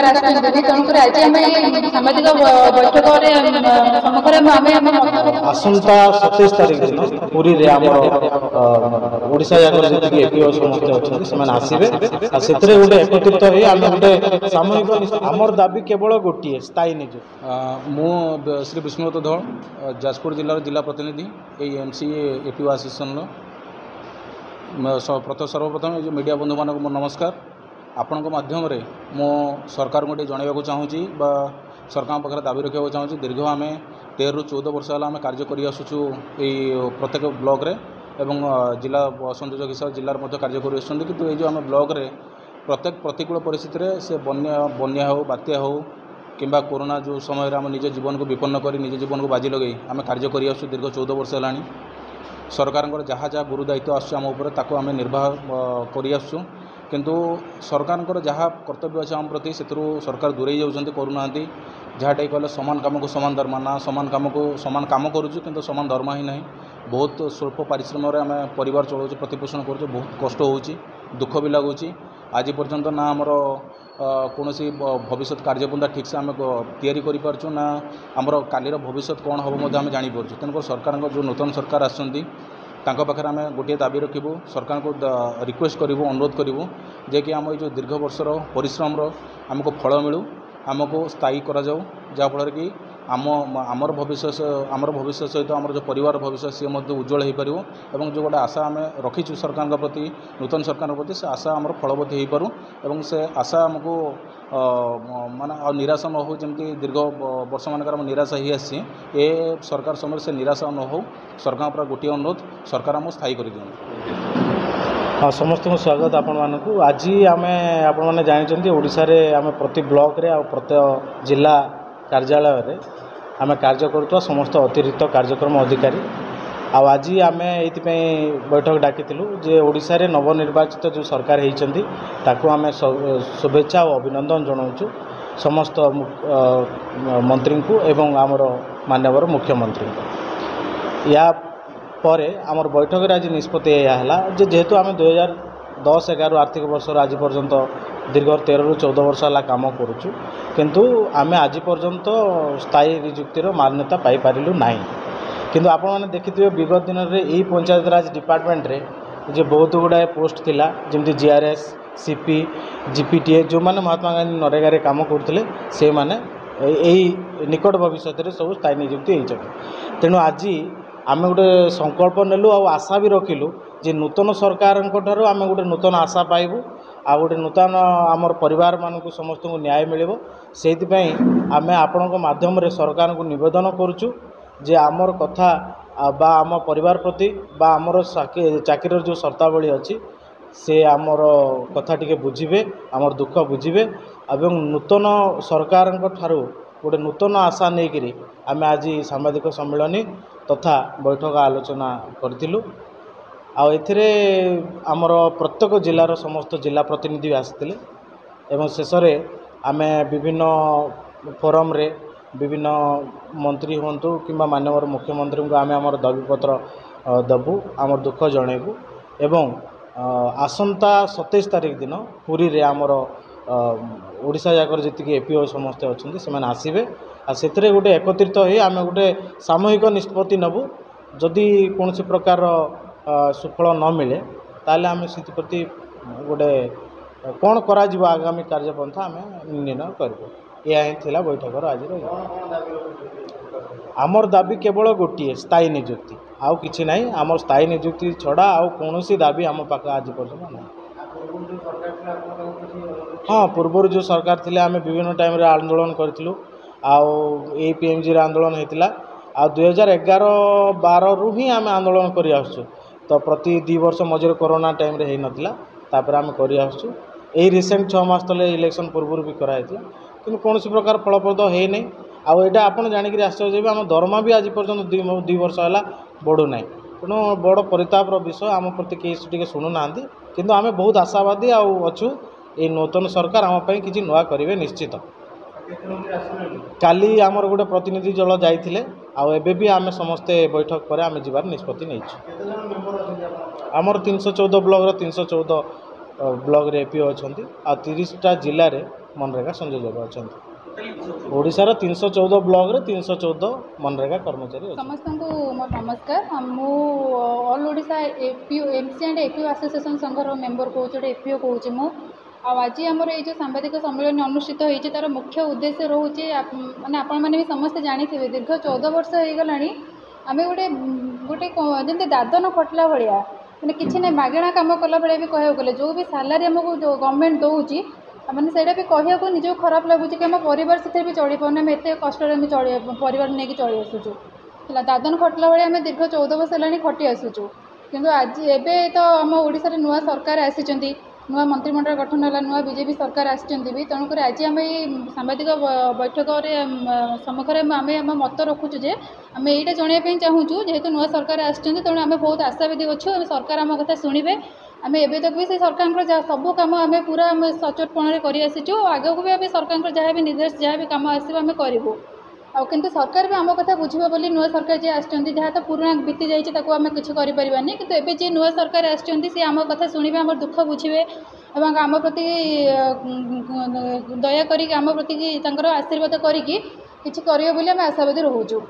आसते तेणुक आज आम सामाजिक बैठक आसंता 27 तारिख दिन पुरी रे हमर ओडिशा जाकर जति एपीओ समस्त अछन से आसीबे आ सेतरे गोटे एकत्रित होई आमे गोटे सामूहिक हमर दाबी केवल गोटिए स्थायी निज मु श्री विष्णुदत्त धल जाजपुर जिलार जिला प्रतिनिधि एमसीए एपीओ आसोसिएशन सर्वप्रथम मीडिया बंधु मानक नमस्कार आपण माध्यम मो सरकार को जनवाक चाहूँगी सरकार पाखे दाबी रखा चाहूँगी दीर्घ आम 13 ରୁ 14 वर्ष है आम कार्य कर आसुचु प्रत्येक ब्लॉक रे एवं जिला संयोजक हिसाब जिलार कार्य कर कि जो आम ब्लॉक रे प्रत्येक प्रतिकूल परिस्थिति से बन्या हो बात्या हो किंबा कोरोना जो समय आम निज जीवन को विपन्न कर निज जीवन को बाजी लगे आम कार्य कर आसु दीर्घ 14 वर्ष है सरकार जहाँ जहाँ गुरु दायित्व आम उपर निर्वाह कर आसु किंतु सरकार जहाँ कर्तव्य अच्छे आम प्रति से सरकार दूरे जाऊँच करूना जहाँटे कहले समान काम को समान दरमा ना समान काम को समान काम करुचु किंतु समान दरमा ही नहीं बहुत स्वल्प पारिश्रम आम परिवार चलाऊ प्रतिपोषण करुँ बहुत कष्ट हो दुख भी लगुच आज पर्यंत ना आमर कौन भविष्य कार्यपंथा ठीक से आम या ना आमर कालीर भविष्य कौन हम आम जापर तेणुक सरकार जो नूतन सरकार आसछन्ति तांको पाखरे आम गोटे दाबी रखिबू सरकार को रिक्वेस्ट करूँ अनुरोध करूँ जे कि आम जो दीर्घ वर्षर परिश्रम आमको फल मिलू आमको स्थायी करा जाऊ जहाँफल कि आमर भविष्य सहित आमर जो परिवार भविष्य सी उज्जवल हो पार और जो गोटे आशा आम रखीचु सरकार प्रति नूतन सरकार प्रति से आशा आमर फलवती हो पारू और से आशा आमको माने निराशा न हो जमी दीर्घ वर्ष मानक निराशा ही आसी ए सरकार समय से निराशा न हो सरकार पर गोटे अनुरोध सरकार आम स्थायी कर दिखाँ। हाँ समस्त को स्वागत आपण मानक आज आम आपण मैंने जानते ओडिशा रे आम प्रति ब्लॉक रे आ प्रत्येक जिला कार्यालय रे आम कार्य करुवा समस्त अतिरिक्त कार्यक्रम अधिकारी आज आम ये बैठक डाकिलु जे ओडिशा रे नवनिर्वाचित जो सरकार होती ताकू आम शुभेच्छा और अभिनंदन जनाऊँ समस्त मंत्री को एवं आमर माननीय मुख्यमंत्री या परे आमर बैठक आज निष्पत्ति है जेहेतु आम 2010-11 आर्थिक वर्ष आज पर्यंत दीर्घ 13 ରୁ 14 वर्ष है कम करुचु किंतु आम आज पर्यंत स्थायी निजुक्तिर मान्यता पाई पारिलु नहीं किंतु आपण मैंने देखिए विगत दिन में यही पंचायत राज डिपार्टमेंट रे जे बहुत गुड़ाए पोस्ट थिला जमती जीआरएस सीपी जीपीटीए जो मैंने महात्मा गांधी नरेगा रे काम करते से माने यही निकट भविष्य सब स्थायी निजुक्ति होती तेणु आज आम गोटे संकल्प नेलु आ आशा भी रखिलु जे नूतन सरकार आम गोटे नूतन आशा पाइबू आ गोटे नूतन आमर परिवार मानक समस्त को न्याय मिलिबो सेइथिपई आम आपण माध्यम सरकार को निवेदन करुचु जे आमर कथा बा आम परिवार प्रति बा आमर चाकरी जो शर्तावली अच्छी से आमर कथा टिके बुझिबे आमर दुख बुझिबे एवं नूतन सरकार ठारू गोटे नूतन आशा नहीं आम आज साम्बादिक सम्मेलन तथा बैठक आलोचना करूँ आमर प्रत्येक जिलार समस्त जिला प्रतिनिधि आसते एवं शेष में आम विभिन्न फोरम रे विभिन्न मंत्री हूँ कि माननीय मुख्यमंत्री को आम आमर दाबीपत्र दबू आमर दुख जनइबू एवं आसंता 27 तारिख दिन पुरी रे आमर ओडिशा जाकर जी एपीओ समस्त अच्छा से आसबे से गोटे एकत्रित हो आम गोटे सामूहिक निष्पत्ति नबू जदि कौन प्रकार सुफल न मिले ताले आम से प्रति गोटे कौन करा आगामी कार्यपंथा आम निर्णय करूँ यह ही थिला बैठक आज आमर दाबी केवल गोटे स्थायी निजुक्ति आउ किछि नहीं आमर स्थायी निजुक्ति छड़ा आउ कौन दाबी आम पाखे आज पर्यटन ना हाँ पूर्वर जो सरकार थिले आम विभिन्न टाइम आंदोलन करूँ आई पीएमजी आंदोलन होता आ 2011-12 रु ही आम आंदोलन कर तो प्रति 2 वर्ष मझे कोरोना टाइम रे होता तापर आम कर यही रिसेंट 6 मास तले इलेक्शन पूर्व भी कराई कि कौन प्रकार फलप्रद है नहीं आईटा आप जाणिक आश्चर्य आम दरमा भी आज पर्यटन 2 वर्ष है बढ़ूना तेणु बड़ परितापर विषय आम प्रति किसी शुणुना कि आम बहुत आशावादी आछु ये नूतन सरकार आमपाई किसी नुआ करेंगे निश्चित काली आमर गोटे प्रतिनिधि दल जाइए आबे भी आम समस्ते बैठक पर आम जीवार निष्पत्ति नहीं आमर 314 ब्लॉक 314 ब्लॉक रे एपीओ अच्छा आ 30टा जिले में मनरेगा संयोजक अच्छा ओडिशार 314 ब्लॉक रे 314 मनरेगा कर्मचारी अच्छा। समस्त को मोर नमस्कार मु all Odisha APO MC and APO association संघर मेंबर कहूँ गोटे एपीओ कहूँ मु आज आमर ये सांबादिक सम्मेलन अनुष्ठित होती तार मुख्य उद्देश्य रोचे माने आपण मैंने भी समस्ते जानी दीर्घ 14 वर्ष हो गला आम गोटे गोटे जमी दादन खटला भाया मैंने किसी ना मागणा कम कला भाया भी कह गले जो भी सालारी आमको जो गवर्नमेंट दौर मैंने से कहूँ निज खराब लगुच कि आम परिवार से भी चल पाने आम एत कष्ट चल परिवार नहीं चली आसुचु दादन खटला भाया आम दीर्घ 14 वर्ष है खटी आसुचु किंतु आज एवं तो आम ओडिशा नुआ सरकार आसी नुआ मंत्रिमंडल गठन है नुआ बीजेपी सरकार भी तेणुक आज आम ये सांबादिक बैठक सम्मुखें आम आम मत रखुचु जे आम यहीटा जनवाई चाहूँ जेहेतु नुआ सरकार आसुँच तेणु आम बहुत आशावादी अच्छु सरकार आम कथा शुणे आम एवं तक भी से सरकार सबू कम आम पूरा सचोटपण कर आगक भी आम सरकार जहाँ भी निर्देश जहाँ भी कम आसो आम करूँ किंतु सरकार भी आम कथा बुझे बोली नुआ सरकार जी आसुँच जहाँ तो पुराना बीती जाइए आम किसी करें कि एवं जी नुआ सरकार आसुँच सी आम कथा शुणे आम दुख बुझे और आम प्रति दया करी आम प्रति आशीर्वाद करी किसी करेंगे बोली आम आशावादी रोचु।